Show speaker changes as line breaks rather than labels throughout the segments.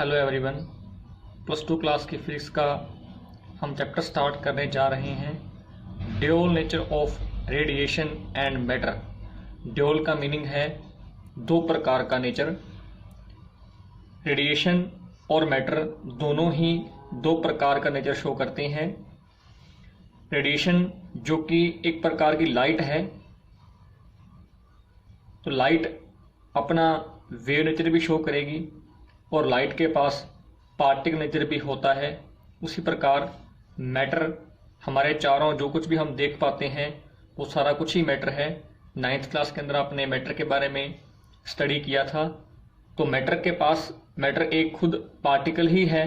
Hello everyone. +2 class की physics का हम चैप्टर स्टार्ट करने जा रहे हैं। Dual nature of radiation and matter. Dual का मीनिंग है दो प्रकार का नेचर। रेडिएशन और मैटर दोनों ही दो प्रकार का नेचर शो करते हैं। रेडिएशन जो कि एक प्रकार की लाइट है, तो लाइट अपना वेव नेचर भी शो करेगी और लाइट के पास पार्टिकल नेचर भी होता है। उसी प्रकार मैटर, हमारे चारों जो कुछ भी हम देख पाते हैं वो सारा कुछ ही मैटर है। 9th क्लास के अंदर आपने मैटर के बारे में स्टडी किया था। तो मैटर एक खुद पार्टिकल ही है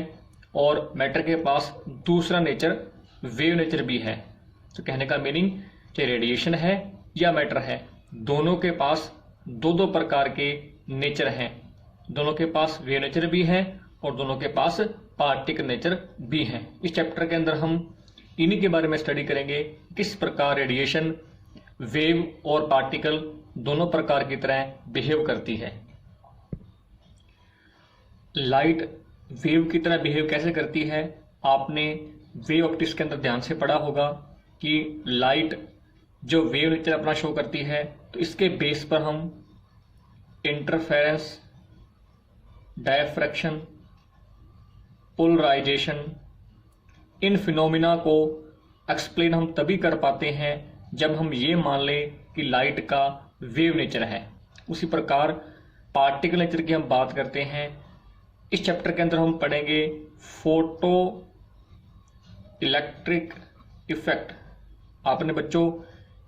और मैटर के पास दूसरा नेचर वेव नेचर भी है। तो कहने का मीनिंग चाहे रेडिएशन है या मैटर है, दोनों के पास दो प्रकार के नेचर हैं। दोनों के पास वेव नेचर भी है और दोनों के पास पार्टिकल नेचर भी है। इस चैप्टर के अंदर हम इन्हीं के बारे में स्टडी करेंगे, किस प्रकार रेडिएशन वेव और पार्टिकल दोनों प्रकार की तरह बिहेव करती है। लाइट वेव की तरह बिहेव कैसे करती है, आपने वेव ऑप्टिक्स के अंदर ध्यान से पढ़ा होगा कि लाइट जो वेव नेचर अपना शो करती है, तो इसके बेस पर हम interference, diffraction, polarisation, in phenomena को एक्सप्लेन हम तभी कर पाते हैं जब हम ये मान लें कि लाइट का वेव नेचर है। उसी प्रकार पार्टिकल नेचर की हम बात करते हैं। इस चैप्टर के अंदर हम पढ़ेंगे फोटो इलेक्ट्रिक इफेक्ट। आपने बच्चों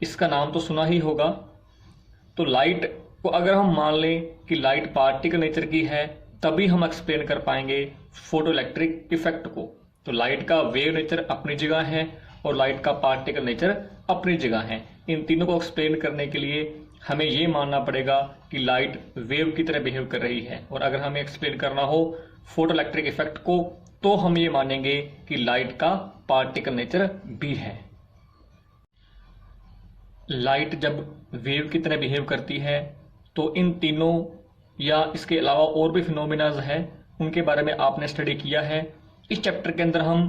इसका नाम तो सुना ही होगा। तो लाइट को अगर हम मान लें कि लाइट पार्टिकल नेचर की है, तभी हम एक्सप्लेन कर पाएंगे फोटो इलेक्ट्रिक इफेक्ट को। तो लाइट का वेव नेचर अपनी जगह है और लाइट का पार्टिकल नेचर अपनी जगह है। इन तीनों को एक्सप्लेन करने के लिए हमें ये मानना पड़ेगा कि लाइट वेव की तरह बिहेव कर रही है, और अगर हमें एक्सप्लेन करना हो फोटो इलेक्ट्रिक इफेक्ट को, तो हम ये मानेंगे कि लाइट का पार्टिकल नेचर भी है। लाइट जब वेव की तरह बिहेव करती है तो इन तीनों या इसके अलावा और भी फिनोमिनाज हैं, उनके बारे में आपने स्टडी किया है। इस चैप्टर के अंदर हम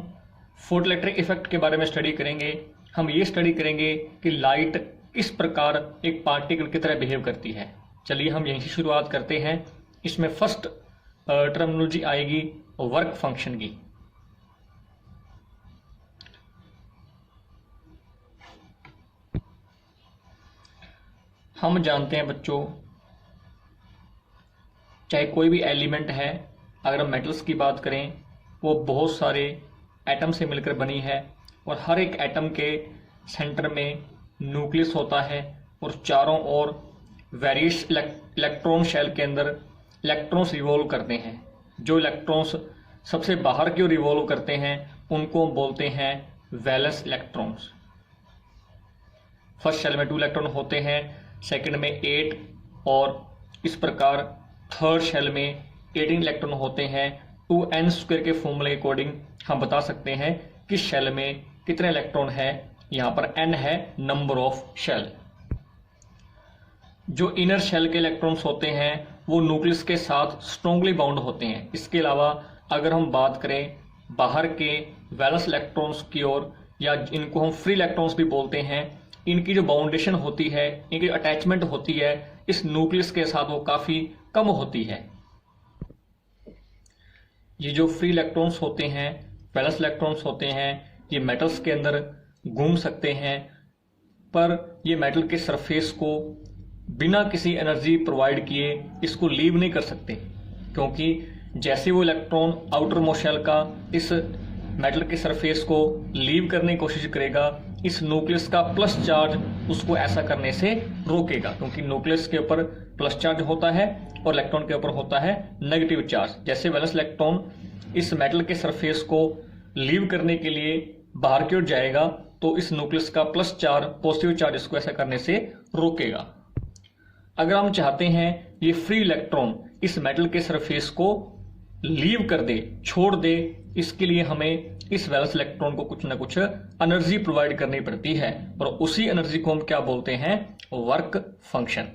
फोटो इलेक्ट्रिक इफेक्ट के बारे में स्टडी करेंगे। हम ये स्टडी करेंगे कि लाइट किस प्रकार एक पार्टिकल की तरह बिहेव करती है। चलिए हम यहीं से शुरुआत करते हैं। इसमें फर्स्ट टर्मिनोलॉजी आएगी वर्क फंक्शन की। हम जानते हैं बच्चों, चाहे कोई भी एलिमेंट है, अगर हम मेटल्स की बात करें, वो बहुत सारे एटम से मिलकर बनी है और हर एक एटम के सेंटर में न्यूक्लियस होता है और चारों ओर वेरियस इलेक्ट्रॉन शेल के अंदर इलेक्ट्रॉन्स रिवॉल्व करते हैं। जो इलेक्ट्रॉन्स सबसे बाहर की ओर रिवॉल्व करते हैं उनको बोलते हैं वैलेंस इलेक्ट्रॉन्स। फर्स्ट शेल में 2 इलेक्ट्रॉन होते हैं, सेकंड में 8 और इस प्रकार थर्ड शेल में 18 इलेक्ट्रॉन होते हैं। 2n² के फॉर्मूले के अकॉर्डिंग हम बता सकते हैं कि शेल में कितने इलेक्ट्रॉन है। यहाँ पर n है नंबर ऑफ शेल। जो इनर शेल के इलेक्ट्रॉन्स होते हैं वो न्यूक्लियस के साथ स्ट्रॉन्गली बाउंड होते हैं। इसके अलावा अगर हम बात करें बाहर के वैलेंस इलेक्ट्रॉन्स की ओर, या इनको हम फ्री इलेक्ट्रॉन्स भी बोलते हैं, इनकी जो बाउंडेशन होती है, इनकी अटैचमेंट होती है इस न्यूक्लियस के साथ, वो काफी कम होती है। ये जो फ्री इलेक्ट्रॉन्स होते हैं, वैलेंस इलेक्ट्रॉन्स होते हैं, ये मेटल्स के अंदर घूम सकते हैं, पर ये मेटल के सरफेस को बिना किसी एनर्जी प्रोवाइड किए इसको लीव नहीं कर सकते, क्योंकि जैसे वो इलेक्ट्रॉन आउटर मोस्ट शेल का इस मेटल के सरफेस को लीव करने की कोशिश करेगा, इस न्यूक्लियस का प्लस चार्ज उसको ऐसा करने से रोकेगा, क्योंकि न्यूक्लियस के ऊपर प्लस चार्ज होता है और इलेक्ट्रॉन के ऊपर होता है नेगेटिव चार्ज। जैसे वैलेंस इलेक्ट्रॉन इस मेटल के सरफेस को लीव करने के लिए बाहर की ओर जाएगा, तो इस न्यूक्लियस का प्लस चार्ज, पॉजिटिव चार्ज, इसको ऐसा करने से रोकेगा। अगर हम चाहते हैं ये फ्री इलेक्ट्रॉन इस मेटल के सरफेस को लीव कर दे, छोड़ दे, इसके लिए हमें इस वैलेंस इलेक्ट्रॉन को कुछ ना कुछ एनर्जी प्रोवाइड करनी पड़ती है, और उसी एनर्जी को हम क्या बोलते हैं, वर्क फंक्शन।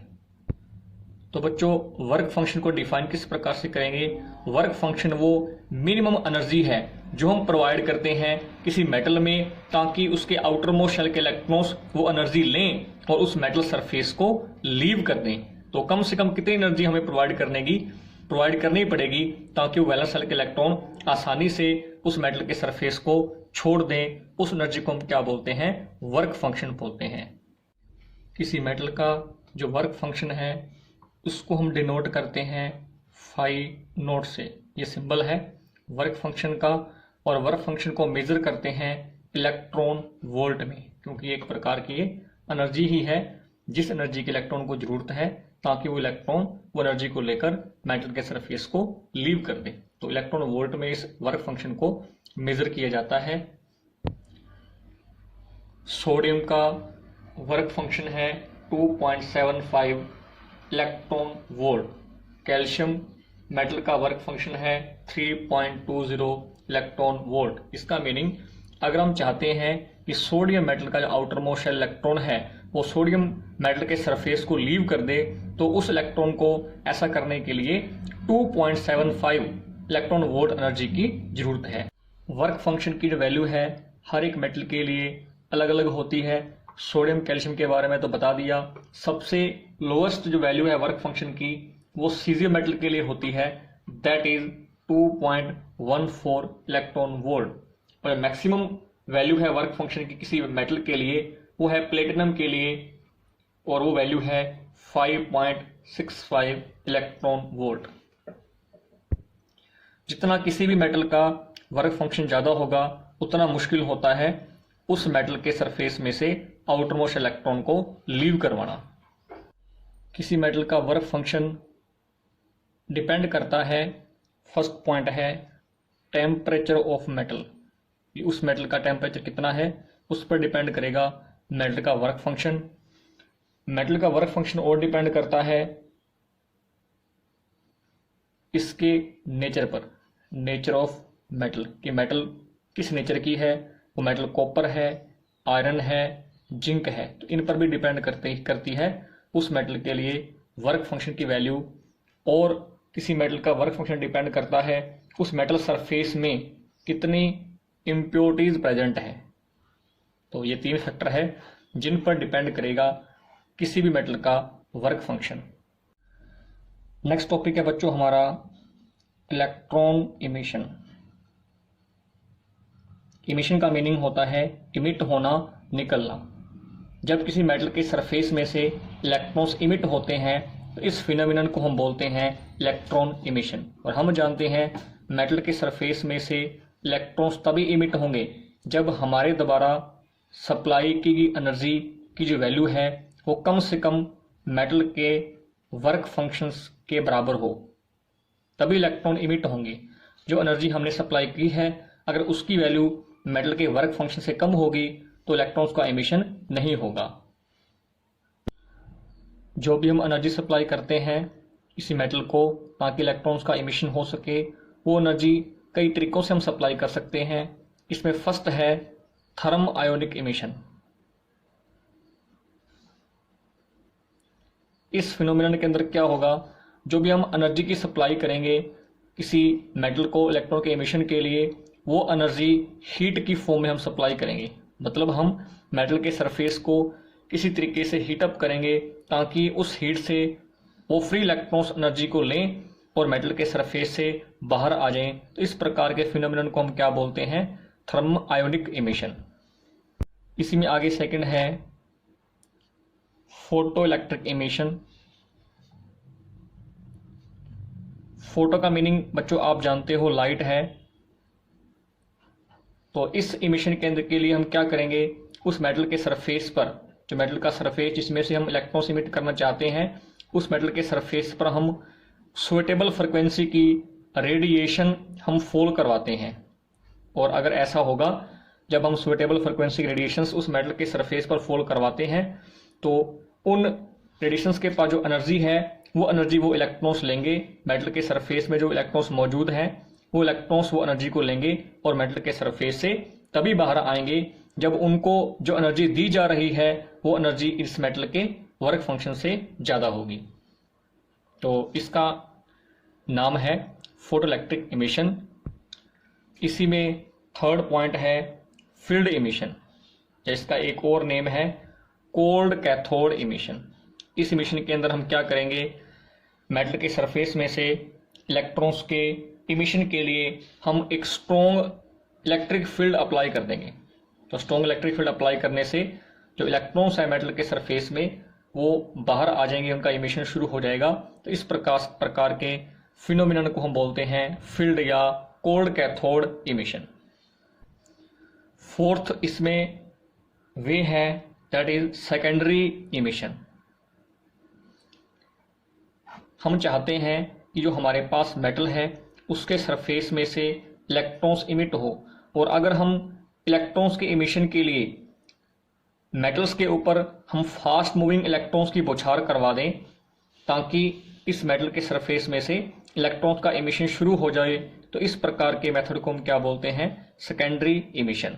तो बच्चों वर्क फंक्शन को डिफाइन किस प्रकार से करेंगे? वर्क फंक्शन वो मिनिमम एनर्जी है जो हम प्रोवाइड करते हैं किसी मेटल में, ताकि उसके आउटर मोस्ट शेल के इलेक्ट्रॉन्स वो एनर्जी लें और उस मेटल सरफेस को लीव कर दें। तो कम से कम कितनी एनर्जी हमें प्रोवाइड करनी पड़ेगी ताकि वो वैलेंस शेल के इलेक्ट्रॉन आसानी से उस मेटल के सरफेस को छोड़ दें। उस एनर्जी को हम क्या बोलते हैं? वर्क फंक्शन बोलते हैं। किसी मेटल का जो वर्क फंक्शन है उसको हम डिनोट करते हैं फाई नोट से। ये सिंबल है वर्क फंक्शन का, और वर्क फंक्शन को मेजर करते हैं इलेक्ट्रॉन वोल्ट में, क्योंकि एक प्रकार की ये एनर्जी ही है जिस एनर्जी के इलेक्ट्रॉन को जरूरत है ताकि वो इलेक्ट्रॉन वो एनर्जी को लेकर मेटल के सरफेस को लीव कर दे। तो इलेक्ट्रॉन वोल्ट में इस वर्क फंक्शन को मेजर किया जाता है। सोडियम का वर्क फंक्शन है 2.75 इलेक्ट्रॉन वोल्ट। कैल्शियम मेटल का वर्क फंक्शन है 3.20 इलेक्ट्रॉन वोल्ट। इसका मीनिंग, अगर हम चाहते हैं कि सोडियम मेटल का जो आउटर मोस्ट इलेक्ट्रॉन है वो सोडियम मेटल के सरफेस को लीव कर दे, तो उस इलेक्ट्रॉन को ऐसा करने के लिए 2.75 इलेक्ट्रॉन वोल्ट एनर्जी की जरूरत है। वर्क फंक्शन की जो वैल्यू है हर एक मेटल के लिए अलग अलग होती है। सोडियम कैल्शियम के बारे में तो बता दिया। सबसे लोएस्ट जो वैल्यू है वर्क फंक्शन की वो सीजियम मेटल के लिए होती है, दैट इज 2.14 इलेक्ट्रॉन वोल्ट। और मैक्सिमम वैल्यू है वर्क फंक्शन की किसी मेटल के लिए वो है प्लेटिनम के लिए, और वो वैल्यू है 5.65 इलेक्ट्रॉन वोल्ट। जितना किसी भी मेटल का वर्क फंक्शन ज्यादा होगा उतना मुश्किल होता है उस मेटल के सरफेस में से आउटर मोस्ट इलेक्ट्रॉन को लीव करवाना। किसी मेटल का वर्क फंक्शन डिपेंड करता है, फर्स्ट पॉइंट है टेम्परेचर ऑफ मेटल। उस मेटल का टेम्परेचर कितना है उस पर डिपेंड करेगा मेटल का वर्क फंक्शन। मेटल का वर्क फंक्शन और डिपेंड करता है इसके नेचर पर, नेचर ऑफ मेटल, कि मेटल किस नेचर की है, वो मेटल कॉपर है, आयरन है, जिंक है, तो इन पर भी डिपेंड करती है उस मेटल के लिए वर्क फंक्शन की वैल्यू। और किसी मेटल का वर्क फंक्शन डिपेंड करता है उस मेटल सरफेस में कितनी इम्प्योरिटीज प्रेजेंट है। तो ये 3 फैक्टर है जिन पर डिपेंड करेगा किसी भी मेटल का वर्क फंक्शन। नेक्स्ट टॉपिक है बच्चों हमारा इलेक्ट्रॉन इमिशन। इमिशन का मीनिंग होता है इमिट होना, निकलना। जब किसी मेटल के सरफेस में से इलेक्ट्रॉन्स इमिट होते हैं तो इस फिनोमिनन को हम बोलते हैं इलेक्ट्रॉन इमिशन। और हम जानते हैं मेटल के सरफेस में से इलेक्ट्रॉन्स तभी इमिट होंगे जब हमारे द्वारा सप्लाई की गई एनर्जी की जो वैल्यू है वो कम से कम मेटल के वर्क फंक्शंस के बराबर हो, तभी इलेक्ट्रॉन इमिट होंगे। जो एनर्जी हमने सप्लाई की है अगर उसकी वैल्यू मेटल के वर्क फंक्शन से कम होगी तो इलेक्ट्रॉन्स का इमिशन नहीं होगा। जो भी हम एनर्जी सप्लाई करते हैं किसी मेटल को ताकि इलेक्ट्रॉन्स का इमिशन हो सके, वो एनर्जी कई तरीकों से हम सप्लाई कर सकते हैं। इसमें फर्स्ट है थर्म आयोनिक इमिशन। इस फिनोमिनन के अंदर क्या होगा, जो भी हम एनर्जी की सप्लाई करेंगे किसी मेटल को इलेक्ट्रॉन के इमिशन के लिए, वो एनर्जी हीट की फॉर्म में हम सप्लाई करेंगे। मतलब हम मेटल के सरफेस को किसी तरीके से हीट अप करेंगे ताकि उस हीट से वो फ्री इलेक्ट्रॉन्स एनर्जी को लें और मेटल के सरफेस से बाहर आ जाएं। तो इस प्रकार के फिनोमिनन को हम क्या बोलते हैं? Thermionic emission. इसी में आगे सेकंड है फोटो इलेक्ट्रिक इमिशन। फोटो का मीनिंग बच्चों आप जानते हो लाइट है। तो इस इमिशन केंद्र के लिए हम क्या करेंगे, उस मेटल के सरफेस पर, जो मेटल का सरफेस जिसमें से हम इलेक्ट्रॉन्स इमिट करना चाहते हैं, उस मेटल के सरफेस पर हम सुइटेबल फ्रिक्वेंसी की रेडिएशन हम फॉल करवाते हैं। और अगर ऐसा होगा जब हम सुइटेबल फ्रिक्वेंसी रेडिएशंस उस मेटल के सरफेस पर फॉल करवाते हैं तो उन रेडिएशंस के पास जो एनर्जी है वो एनर्जी वो इलेक्ट्रॉन्स लेंगे। मेटल के सरफेस में जो इलेक्ट्रॉन्स मौजूद हैं वो इलेक्ट्रॉन्स वो एनर्जी को लेंगे और मेटल के सरफेस से तभी बाहर आएंगे जब उनको जो एनर्जी दी जा रही है वो एनर्जी इस मेटल के वर्क फंक्शन से ज़्यादा होगी। तो इसका नाम है फोटोइलेक्ट्रिक इमिशन। इसी में थर्ड पॉइंट है फील्ड इमिशन, जिसका एक और नेम है कोल्ड कैथोड इमिशन। इस इमिशन के अंदर हम क्या करेंगे, मेटल के सरफेस में से इलेक्ट्रॉन्स के इमिशन के लिए हम एक स्ट्रॉन्ग इलेक्ट्रिक फील्ड अप्लाई कर देंगे। तो स्ट्रॉन्ग इलेक्ट्रिक फील्ड अप्लाई करने से जो इलेक्ट्रॉन्स है मेटल के सरफेस में वो बाहर आ जाएंगे, उनका इमिशन शुरू हो जाएगा। तो इस प्रकार के फिनोमिनन को हम बोलते हैं फील्ड या कोल्ड कैथोड इमिशन। फोर्थ इसमें वे है दैट इज सेकेंडरी इमिशन। हम चाहते हैं कि जो हमारे पास मेटल है उसके सरफेस में से इलेक्ट्रॉन्स इमिट हो, और अगर हम इलेक्ट्रॉन्स के इमिशन के लिए मेटल्स के ऊपर हम फास्ट मूविंग इलेक्ट्रॉन्स की बौछार करवा दें ताकि इस मेटल के सरफेस में से इलेक्ट्रॉन्स का इमिशन शुरू हो जाए, तो इस प्रकार के मेथड को हम क्या बोलते हैं, सेकेंडरी इमिशन।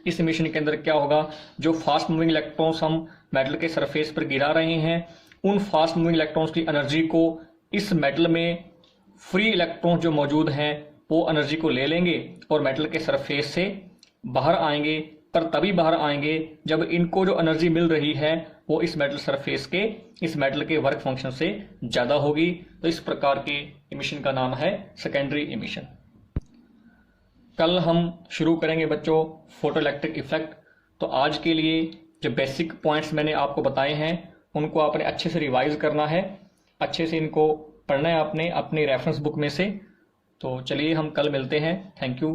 इस इमिशन के अंदर क्या होगा, जो फास्ट मूविंग इलेक्ट्रॉन्स हम मेटल के सरफेस पर गिरा रहे हैं उन फास्ट मूविंग इलेक्ट्रॉन्स की एनर्जी को इस मेटल में फ्री इलेक्ट्रॉन्स जो मौजूद हैं वो एनर्जी को ले लेंगे और मेटल के सरफेस से बाहर आएंगे, पर तभी बाहर आएंगे जब इनको जो एनर्जी मिल रही है वो इस मेटल सरफेस के इस मेटल के वर्क फंक्शन से ज़्यादा होगी। तो इस प्रकार के इमिशन का नाम है सेकेंडरी इमिशन। कल हम शुरू करेंगे बच्चों फोटो इलेक्ट्रिक इफेक्ट। तो आज के लिए जो बेसिक पॉइंट्स मैंने आपको बताए हैं उनको आपने अच्छे से रिवाइज करना है, अच्छे से इनको पढ़ना है आपने अपनी रेफरेंस बुक में से। तो चलिए हम कल मिलते हैं। Thank you.